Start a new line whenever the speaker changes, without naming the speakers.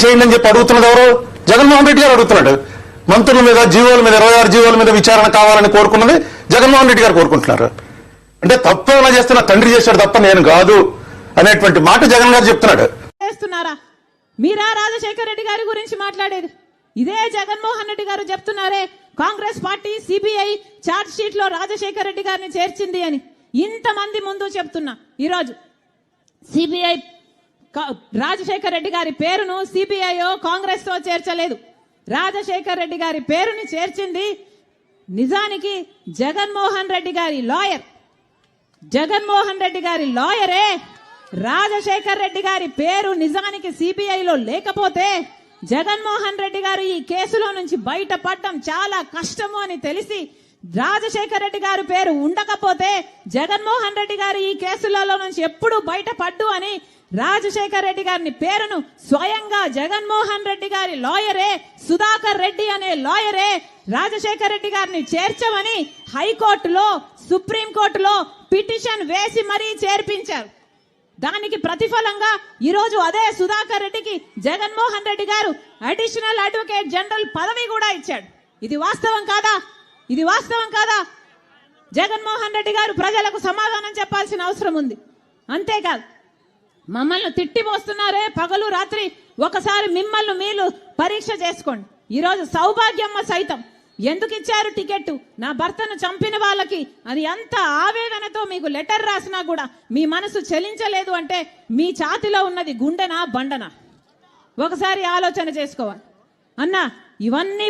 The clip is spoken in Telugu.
చేయండి అని చెప్పి అడుగుతున్నది ఎవరు? జగన్మోహన్ రెడ్డి గారు అడుగుతున్నాడు. మంత్రుల మీద, జీవోల మీద, 26 జీవోల మీద విచారణ కావాలని కోరుకున్నది జగన్మోహన్ రెడ్డి గారు కోరుకుంటున్నారు. అంటే తప్పు ఎలా చేస్తున్నా తండ్రి చేశాడు తప్ప నేను కాదు అనేటువంటి మాట జగన్ గారు చెప్తున్నాడు.
చేస్తున్నారా మీరా రాజశేఖర రెడ్డి గారి గురించి మాట్లాడేది? ఇదే జగన్మోహన్ రెడ్డి గారు చెప్తున్నారే Congress party CBI charge sheet లో రాజశేఖర రెడ్డి గారిని చేర్చింది అని. ఇంతమంది ముందు చెప్తున్నా, ఈరోజు సిబిఐ రాజశేఖర రెడ్డి గారి పేరును సిబిఐ కాంగ్రెస్ తో చేర్చలేదు. రాజశేఖర రెడ్డి గారి పేరుని చేర్చింది నిజానికి జగన్మోహన్ రెడ్డి గారి లాయర్. జగన్మోహన్ రెడ్డి గారి లాయరే రాజశేఖర్ రెడ్డి గారి పేరు నిజానికి సిబిఐలో లేకపోతే జగన్మోహన్ రెడ్డి గారు ఈ కేసులో నుంచి బయటపడడం చాలా కష్టము అని తెలిసి, రాజశేఖర్ రెడ్డి గారి పేరు ఉండకపోతే జగన్మోహన్ రెడ్డి గారు ఈ కేసులలో నుంచి ఎప్పుడు బయటపడ్డు అని రాజశేఖర్ రెడ్డి గారిని పేరును స్వయంగా జగన్మోహన్ రెడ్డి గారి లాయరే, సుధాకర్ రెడ్డి అనే లాయరే రాజశేఖర్ రెడ్డి గారిని చేర్చమని హైకోర్టులో, సుప్రీంకోర్టులో పిటిషన్ వేసి మరీ చేర్పించారు. దానికి ప్రతిఫలంగా ఈరోజు అదే సుధాకర్ రెడ్డికి జగన్మోహన్ రెడ్డి గారు అడిషనల్ అడ్వకేట్ జనరల్ పదవి కూడా ఇచ్చాడు. ఇది వాస్తవం కాదా? ఇది వాస్తవం కాదా? జగన్మోహన్ రెడ్డి గారు ప్రజలకు సమాధానం చెప్పాల్సిన అవసరం ఉంది. అంతేకాదు, మమ్మల్ని తిట్టిపోస్తున్నారే పగలు రాత్రి, ఒకసారి మిమ్మల్ని మీరు పరీక్ష చేసుకోండి. ఈరోజు సౌభాగ్యమ్మ సైతం ఎందుకు ఇచ్చారు టికెట్ నా భర్తను చంపిన వాళ్ళకి అని అంత ఆవేదనతో మీకు లెటర్ రాసినా కూడా మీ మనసు చలించలేదు అంటే మీ ఛాతిలో ఉన్నది గుండెనా బండనా? ఒకసారి ఆలోచన చేసుకోవాలి అన్నా. ఇవన్నీ